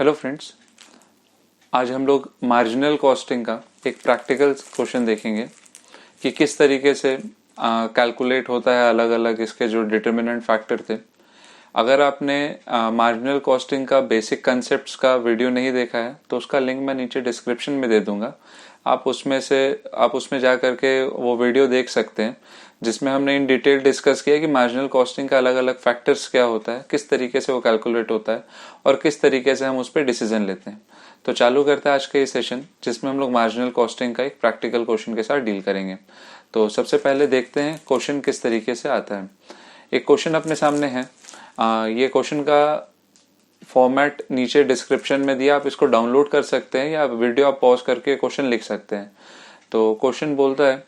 Hello friends, आज हम लोग मार्जिनल कॉस्टिंग का एक प्रैक्टिकल क्वेश्चन देखेंगे कि किस तरीके से कैलकुलेट होता है अलग अलग इसके जो डिटर्मिनेंट फैक्टर थे। अगर आपने मार्जिनल कॉस्टिंग का बेसिक कंसेप्ट्स का वीडियो नहीं देखा है तो उसका लिंक मैं नीचे डिस्क्रिप्शन में दे दूंगा। आप उसमें जा करके वो वीडियो देख सकते हैं जिसमें हमने इन डिटेल डिस्कस किया कि मार्जिनल कॉस्टिंग का अलग अलग फैक्टर्स क्या होता है, किस तरीके से वो कैलकुलेट होता है और किस तरीके से हम उस पर डिसीजन लेते हैं। तो चालू करते हैं आज का ये सेशन जिसमें हम लोग मार्जिनल कॉस्टिंग का एक प्रैक्टिकल क्वेश्चन के साथ डील करेंगे। तो सबसे पहले देखते हैं क्वेश्चन किस तरीके से आता है। एक क्वेश्चन अपने सामने है। ये क्वेश्चन का फॉर्मेट नीचे डिस्क्रिप्शन में दिया, आप इसको डाउनलोड कर सकते हैं या वीडियो आप पॉज करके क्वेश्चन लिख सकते हैं। तो क्वेश्चन बोलता है,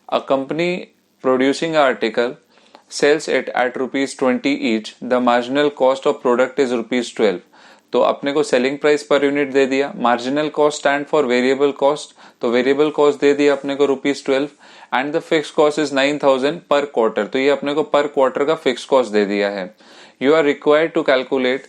a company producing article sells it at ₹20 each, the marginal cost of product is ₹12। तो अपने को सेलिंग प्राइस पर यूनिट दे दिया, marginal cost stand for variable cost, तो वेरिएबल कॉस्ट दे दिया अपने को ₹12 and the fix cost is 9,000 पर क्वार्टर। तो ये अपने को पर क्वार्टर का फिक्स कॉस्ट दे दिया है। You are required to calculate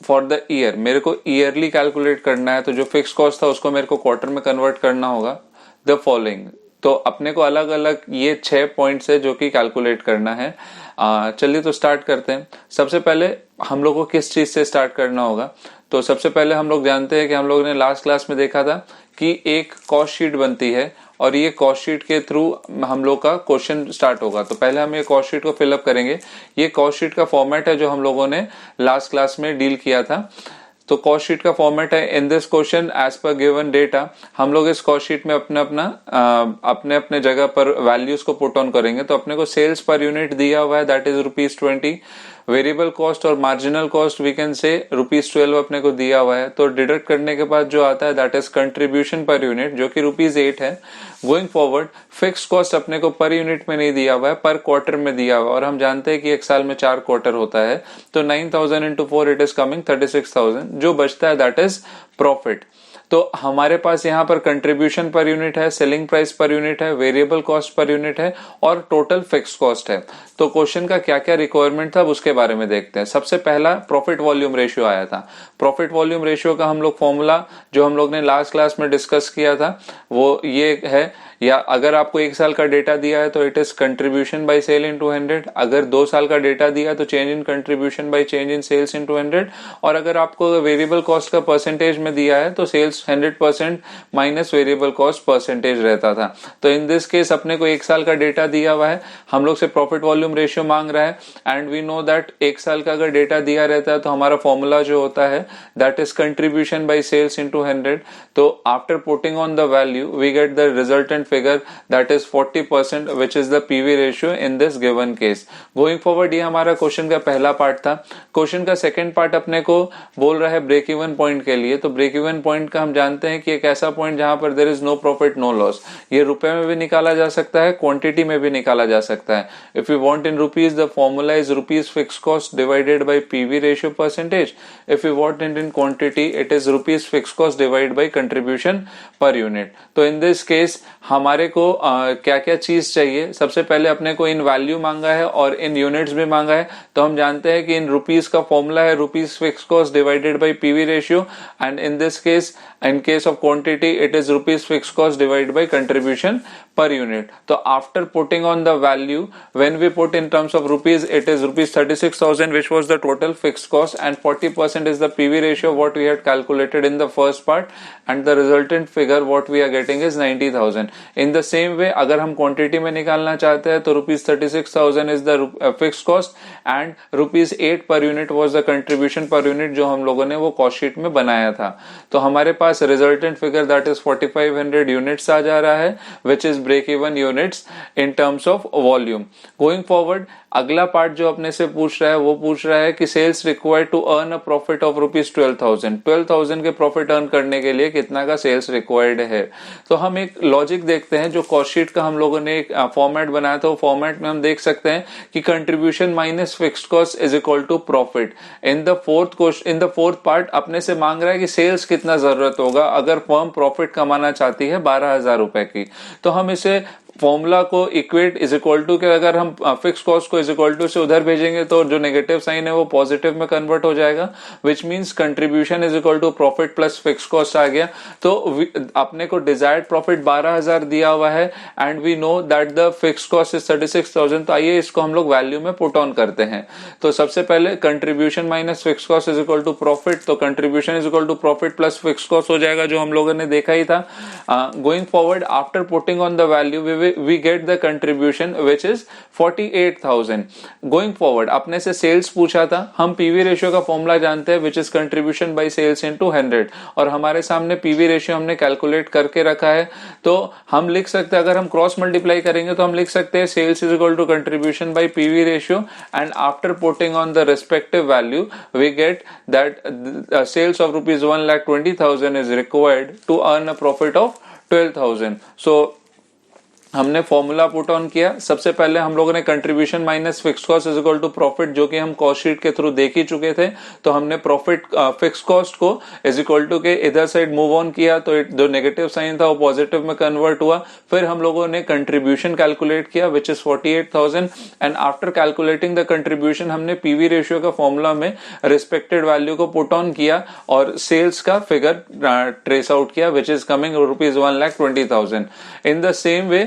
for the year, मेरे को ईयरली कैलकुलेट करना है, तो जो फिक्स कॉस्ट था उसको मेरे को क्वार्टर में कन्वर्ट करना होगा। द फॉलोइंग, तो अपने को अलग अलग ये 6 पॉइंट्स है जो कि कैलकुलेट करना है। चलिए तो स्टार्ट करते हैं। सबसे पहले हम लोग को किस चीज से स्टार्ट करना होगा, तो सबसे पहले हम लोग जानते हैं कि हम लोग ने लास्ट क्लास में देखा था कि एक कॉस्ट शीट बनती है और ये कॉस्ट शीट के थ्रू हम लोग का क्वेश्चन स्टार्ट होगा। तो पहले हम ये कॉस्ट शीट को फिलअप करेंगे। ये कॉस्ट शीट का फॉर्मेट है जो हम लोगों ने लास्ट क्लास में डील किया था। तो कॉस्ट शीट का फॉर्मेट है, in this question as per given data, हम लोग इस कॉस्ट शीट में अपने अपने जगह पर वैल्यूज को पुट ऑन करेंगे। तो अपने को सेल्स पर यूनिट दिया हुआ है, दैट इज ₹20। वेरिएबल कॉस्ट और marginal cost we can say ₹12 अपने को दिया हुआ है। तो डिडक्ट करने के बाद जो आता है that is contribution per unit जो कि ₹8 है। गोइंग फॉरवर्ड फिक्स कॉस्ट अपने को पर यूनिट में नहीं दिया हुआ है, पर क्वार्टर में दिया हुआ है और हम जानते हैं कि एक साल में 4 क्वार्टर होता है। तो 9,000 इंटू 4 इट इज कमिंग 36,000। जो बचता है दैट इज प्रॉफिट। तो हमारे पास यहाँ पर कंट्रीब्यूशन पर यूनिट है, सेलिंग प्राइस पर यूनिट है, वेरिएबल कॉस्ट पर यूनिट है और टोटल फिक्स कॉस्ट है। तो क्वेश्चन का क्या क्या रिक्वायरमेंट था उसके बारे में देखते हैं। सबसे पहला प्रॉफिट वॉल्यूम रेशियो आया था। प्रॉफिट वॉल्यूम रेशियो का हम लोग फॉर्मूला जो हम लोग ने लास्ट क्लास में डिस्कस किया था वो ये है, या अगर आपको 1 साल का डेटा दिया है तो it is contribution by sale into 100। अगर 2 साल का डेटा दिया है तो change in contribution by change in sales into 100। और अगर आपको वेरिएबल कॉस्ट का परसेंटेज में दिया है तो sales 100% minus variable cost percentage रहता था। तो इन दिस केस अपने को 1 साल का डेटा दिया हुआ है, हम लोग से प्रॉफिट वॉल्यूम रेशियो मांग रहा है एंड वी नो दैट 1 साल का अगर डेटा दिया रहता है तो हमारा फॉर्मूला जो होता है that is contribution by sales into 100। तो after putting on the value we get the resultant figure that is 40%, which is the PV ratio in this given case. Going forward ये हमारा क्वेश्चन का पहला part था। Question का second part अपने को बोल रहा है ब्रेक इवन पॉइंट के लिए। तो ब्रेक इवन पॉइंट का हम जानते हैं कि एक ऐसा पॉइंट जहां पर there is no profit no loss. ये रुपए में भी निकाला जा सकता है, क्वांटिटी में भी निकाला जा सकता है। If you want in rupees the formula is rupees fix cost divided by PV ratio percentage. If you want in quantity it is rupees fix cost divide by contribution per unit. तो in this case हमारे को क्या क्या चीज चाहिए। सबसे पहले अपने को इन वैल्यू मांगा है और इन यूनिट्स भी मांगा है। तो हम जानते हैं कि इन रुपीज का फॉर्मूला है rupees fix cost divided by PV ratio and in this case in case of quantity it is rupees fixed cost divided by contribution per unit. So after putting on the value, when we put in terms of rupees, it is rupees 36,000 which was the total fixed cost and 40% is the PV ratio what we had calculated in the first part and the resultant figure what we are getting is 90,000. In the same way अगर हम quantity में निकालना चाहते हैं तो rupees 36,000 is the fixed cost and rupees 8 per unit was the contribution per unit जो हम लोगों ने वो cost sheet में बनाया था। तो हमारे पास resultant figure that is 4500 units आ जा रहा है which is break even units in terms of volume. Going forward अगला पार्ट जो अपने से पूछ रहा है वो पूछ रहा है कि sales required to earn a profit of ₹12,000। 12,000 के प्रॉफिट अर्न करने के लिए कितना का सेल्स रिक्वायर्ड है। तो हम एक लॉजिक देखते हैं जो कॉस्ट शीट का हम लोगों ने एक फॉर्मेट बनाया था। वो फॉर्मेट में हम देख सकते हैं कि contribution minus fixed cost is equal to profit. In the fourth part अपने से मांग रहा है कि सेल्स कितना जरूरत होगा अगर फर्म प्रॉफिट कमाना चाहती है 12,000 रुपए की। तो हम इसे फॉर्मूला को इक्वेट इज इक्वल टू के अगर हम फिक्स कॉस्ट को इज इक्वल टू से उधर भेजेंगे तो जो नेगेटिव साइन है वो पॉजिटिव में कन्वर्ट हो जाएगा, which means contribution is equal to profit plus fix cost आ गया। तो अपने को डिजायर्ड प्रॉफिट 12,000 दिया हुआ है and we know that the fix cost is 36,000। तो आइए इसको हम लोग वैल्यू में पुट ऑन करते हैं। तो सबसे पहले contribution minus fix cost is equal to profit, तो contribution is equal to profit plus fix cost हो जाएगा जो हम लोगों ने देखा ही था। Going forward after putting on the value we get the contribution which is 48,000। Going forward अपने से सेल्स पूछा था, हम पीवी रेशियो का फॉर्मूला जानते हैं which is contribution by sales into 100 और हमारे सामने पीवी रेशियो हमने कैलकुलेट करके रखा है। तो हम लिख सकते हैं, अगर हम क्रॉस मल्टीप्लाई करेंगे तो हम लिख सकते हैं sales is equal to contribution by PV ratio and after putting on the respective value we get that sales of rupees 1,20,000 is required to earn a profit of 12,000। So हमने formula put on किया। सबसे पहले हम लोगों ने contribution minus fix cost is equal to profit, जो कि हम कॉस्ट शीट के थ्रू देख ही चुके थे। तो हमने प्रॉफिट फिक्स कॉस्ट को इज इक्वल टू के इधर साइड मूव ऑन किया तो जो नेगेटिव साइन था वो पॉजिटिव में कन्वर्ट हुआ। फिर हम लोगों ने कंट्रीब्यूशन कैलकुलेट किया which is 48,000 and after calculating the contribution हमने पीवी रेशियो का फॉर्मूला में रिस्पेक्टेड वैल्यू को पुट ऑन किया और सेल्स का फिगर ट्रेस आउट किया which is coming rupees 1,20,000। In the same way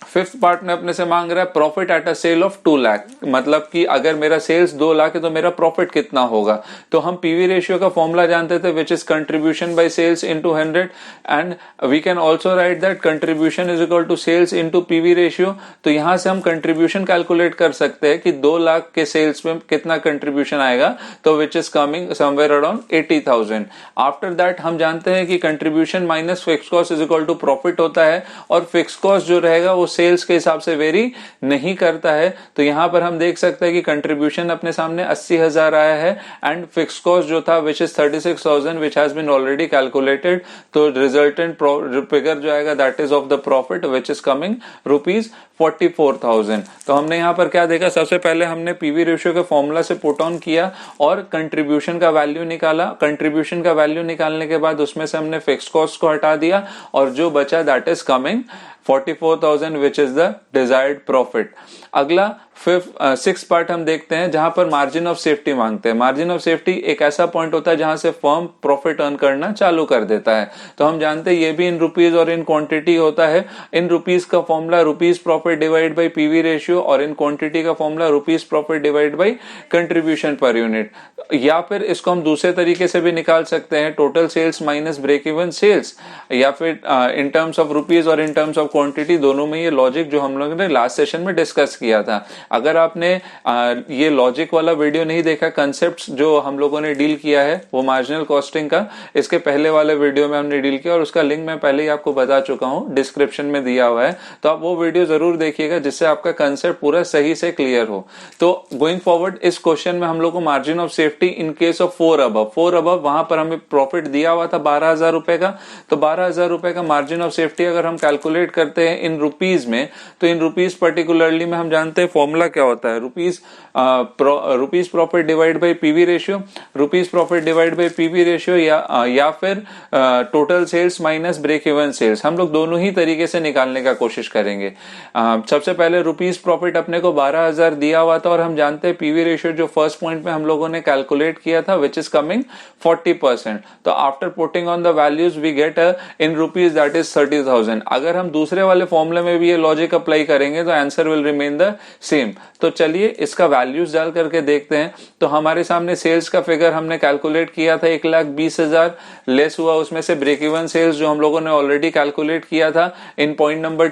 fifth part में अपने से मांग रहा है profit at a sale of 2 lakh, मतलब कि अगर मेरा सेल्स 2 लाख है तो मेरा प्रॉफिट कितना होगा। तो हम पीवी रेशियो का फॉर्मूला जानते थे which is contribution by sales into 100 and we can also write that contribution is equal to sales into PV ratio. तो यहां से हम कंट्रीब्यूशन कैलकुलेट कर सकते हैं कि 2 लाख के सेल्स में कितना कंट्रीब्यूशन आएगा, तो which is coming somewhere around 80,000। After that हम जानते हैं कि contribution minus fix cost is equal to profit होता है और फिक्स कॉस्ट जो रहेगा वो सेल्स के हिसाब से वेरी नहीं करता है। तो यहां पर हम देख सकते हैं कि कंट्रीब्यूशन अपने सामने 80,000 आया है एंड फिक्स कॉस्ट जो था which is 36,000 which has been already calculated. तो रिजल्टेंट फिगर जो आएगा that is of the profit which is coming rupees 44,000। तो हमने यहां पर क्या देखा, सबसे पहले हमने पीवी रेशियो के फॉर्मूला से पुट ऑन किया और कंट्रीब्यूशन का वैल्यू निकाला। कंट्रीब्यूशन का वैल्यू निकालने के बाद उसमें से हमने फिक्स कॉस्ट को हटा दिया और जो बचा that is coming 44,000 which is the desired profit. अगला सिक्स पार्ट हम देखते हैं जहां पर मार्जिन ऑफ सेफ्टी मांगते हैं। मार्जिन ऑफ सेफ्टी एक ऐसा पॉइंट होता है जहां से फर्म प्रॉफिट अर्न करना चालू कर देता है। तो हम जानते हैं ये भी इन रुपीज और इन क्वांटिटी होता है। इन रुपीज का formula rupees profit divide by PV ratio और इन क्वांटिटी का formula rupees profit divide by contribution per unit. या फिर इसको हम दूसरे तरीके से भी निकाल सकते हैं, total sales minus break even sales, या फिर इन टर्म्स ऑफ रुपीज और इन टर्म्स ऑफ क्वांटिटी। दोनों में ये लॉजिक जो हम लोगों ने लास्ट सेशन में डिस्कस किया था। अगर आपने ये लॉजिक वाला वीडियो नहीं देखा, कंसेप्ट्स जो हम लोगों ने डील किया है वो मार्जिनल कॉस्टिंग का, इसके पहले वाले वीडियो में हमने डील किया और उसका लिंक मैं पहले ही आपको बता चुका हूं, डिस्क्रिप्शन में दिया हुआ है। तो आप वो वीडियो जरूर देखिएगा जिससे आपका कंसेप्ट पूरा सही से क्लियर हो। तो गोइंग फॉरवर्ड इस क्वेश्चन में हम लोग को margin of safety in case of 4 above वहां पर हमें प्रॉफिट दिया हुआ था 12,000 रुपए का। तो 12,000 रुपए का मार्जिन ऑफ सेफ्टी अगर हम कैलकुलेट करते हैं इन रुपीज में, तो इन रुपीज पर्टिकुलरली में हम जानते हैं फॉर्मूला क्या होता है, rupees profit divide by PV ratio, rupees profit divide by PV ratio या फिर total sales minus break even sales. हम लोग दोनों ही तरीके से निकालने का कोशिश करेंगे। सबसे पहले रुपीज प्रॉफिट अपने को 12,000 दिया हुआ था और हम जानते हैं पीवी रेशियो जो फर्स्ट पॉइंट में हम लोगों ने कैलकुलेट किया था विच इज कमिंग 40%। तो after putting on the values we get in rupees that is 30,000। अगर हम दूसरे वाले फॉर्मूले में भी ये लॉजिक अप्लाई करेंगे तो answer will remain the same. तो चलिए इसका वैल्यूज डाल करके देखते हैं। तो हमारे सामने सेल्स का फिगर हमने कैलकुलेट किया था 1,20,000, लेस हुआ उसमें से ब्रेक इवन सेल्स जो हम लोगों ने ऑलरेडी कैलकुलेट किया था इन point number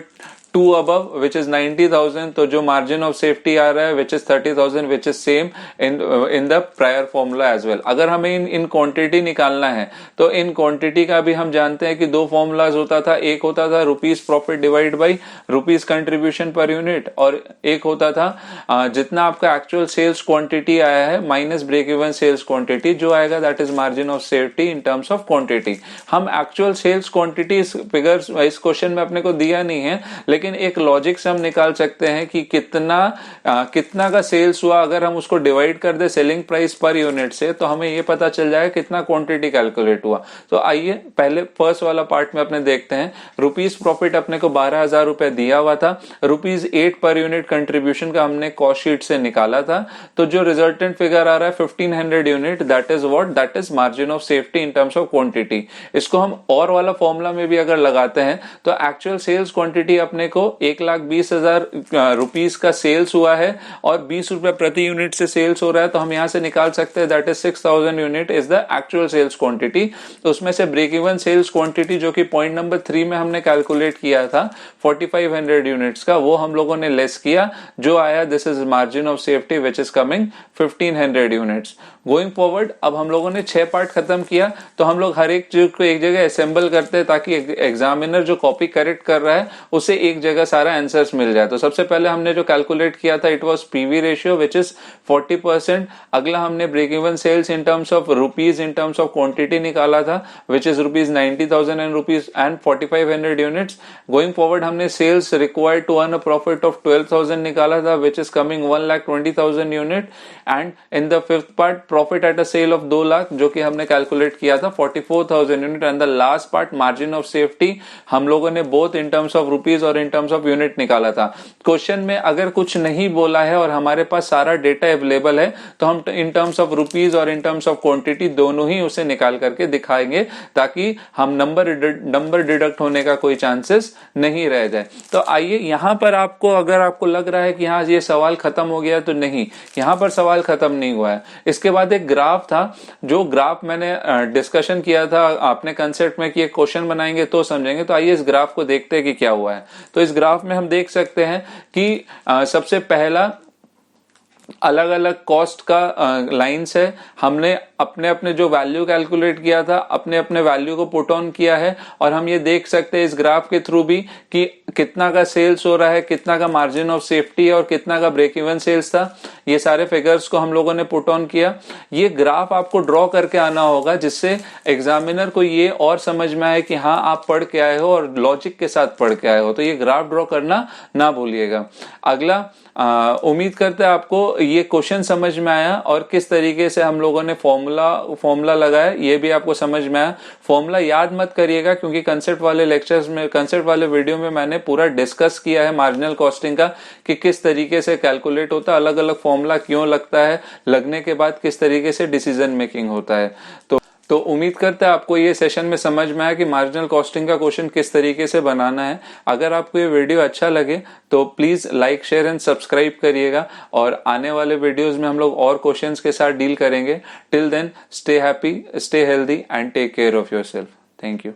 2 above which is 90,000। तो जो मार्जिन ऑफ सेफ्टी आ रहा है which is 30,000 which is same in the prior formula as well। अगर हमें इन क्वांटिटी निकालना है तो इन क्वांटिटी का भी हम जानते हैं कि दो फॉर्मूलाज होता था। एक होता था rupees profit divide by rupees contribution per unit और एक होता था जितना आपका एक्चुअल सेल्स क्वांटिटी आया है minus break even sales quantity, जो आएगा that is margin of safety in terms of quantity. हम एक्चुअल सेल्स क्वांटिटी फिगर्स इस क्वेश्चन में अपने को दिया नहीं है, लेकिन लेकिन एक लॉजिक से हम निकाल सकते हैं कि कितना का सेल्स हुआ। अगर हम उसको डिवाइड कर दे सेलिंग प्राइस पर यूनिट से तो हमें ये पता चल जाएगा कितना क्वांटिटी कैलकुलेट हुआ। तो आइए पहले फर्स्ट वाला पार्ट में अपने देखते हैं। रुपीज प्रॉफिट अपने को 12,000 रुपए दिया हुआ था, ₹8 पर यूनिट कंट्रीब्यूशन का हमने कॉस्ट शीट से निकाला था। तो जो रिजल्टेंट फिगर आ रहा है 1500 unit, that is what, that is margin of safety in terms of quantity. इसको हम और वाला फॉर्मूला में भी अगर लगाते हैं तो एक्चुअल सेल्स क्वांटिटी अपने को 1,20,000 रुपीज का सेल्स हुआ है और 20 रुपए प्रति यूनिट से सेल्स हो रहा है। तो हम यहां से निकाल सकते हैं that is 6,000 unit is the actual sales quantity. तो उसमें से ब्रेक इवन सेल्स क्वांटिटी जो कि पॉइंट नंबर 3 में हमने कैलकुलेट किया था 4500 यूनिट्स का, वो हम लोगों ने लेस किया, जो आया this is margin of safety which is coming 1500 units. Going forward अब हम लोगों ने 6 पार्ट खत्म किया। तो हम लोग हर एक चीज को एक जगह असेंबल करते हैं ताकि एग्जामिनर जो कॉपी करेक्ट कर रहा है उसे एक जगह सारा आंसर्स मिल जाए। तो सबसे पहले हमने जो कैलकुलेट किया था it was PV ratio which is 40%। अगला हमने break even sales in terms of rupees in terms of quantity निकाला था which is ₹90,000 and 4500 units. Going forward हमने sales required to earn a profit of 12,000 निकाला था which is coming 1,20,000 unit. And in the fifth part profit at a sale of 2 lakh जो कि हमने calculate किया था 44,000 unit. And the last part margin of safety हम लोगों ने both in terms of rupees और इन टर्म्स ऑफ यूनिट निकाला था। क्वेश्चन में अगर कुछ नहीं बोला है और हमारे पास सारा डेटा अवेलेबल है तो हम इन टर्म्स ऑफ रुपीज और इन टर्म्स ऑफ क्वांटिटी दोनों ही उसे निकाल करके दिखाएंगे ताकि हम नंबर डिडक्ट होने का कोई चांसेस नहीं रह जाए। तो आइए यहां पर अगर आपको लग रहा है कि हाँ ये सवाल खत्म हो गया, तो नहीं, यहां पर सवाल खत्म नहीं हुआ है। इसके बाद एक ग्राफ था, जो ग्राफ मैंने डिस्कशन किया था आपने कंसेप्ट में कि एक क्वेश्चन बनाएंगे तो समझेंगे। तो आइए इस ग्राफ को देखते हैं कि क्या हुआ है। तो इस ग्राफ में हम देख सकते हैं कि सबसे पहला अलग अलग कॉस्ट का लाइंस है। हमने अपने अपने जो वैल्यू कैलकुलेट किया था अपने अपने वैल्यू को पुट ऑन किया है और हम ये देख सकते हैं इस ग्राफ के थ्रू भी कि कितना का सेल्स हो रहा है, कितना का मार्जिन ऑफ सेफ्टी है और कितना का ब्रेक इवन सेल्स था। ये सारे फिगर्स को हम लोगों ने पुट ऑन किया। ये ग्राफ आपको ड्रॉ करके आना होगा जिससे एग्जामिनर को ये और समझ में आए कि हाँ आप पढ़ के आए हो और लॉजिक के साथ पढ़ के आए हो। तो ये ग्राफ ड्रॉ करना ना भूलिएगा। अगला उम्मीद करते हैं आपको ये क्वेश्चन समझ में आया और किस तरीके से हम लोगों ने फॉर्मूला लगाया ये भी आपको समझ में आया। फॉर्मूला याद मत करिएगा क्योंकि कंसेप्ट वाले वीडियो में मैंने पूरा डिस्कस किया है मार्जिनल कॉस्टिंग का कि किस तरीके से कैलकुलेट होता है, अलग अलग फॉर्मूला क्यों लगता है, लगने के बाद किस तरीके से डिसीजन मेकिंग होता है। तो उम्मीद करते हैं आपको ये सेशन में समझ में आया कि मार्जिनल कॉस्टिंग का क्वेश्चन किस तरीके से बनाना है। अगर आपको ये वीडियो अच्छा लगे तो please like share and subscribe करिएगा और आने वाले वीडियोस में हम लोग और क्वेश्चंस के साथ डील करेंगे। Till then stay happy, stay healthy and take care of yourself. Thank you.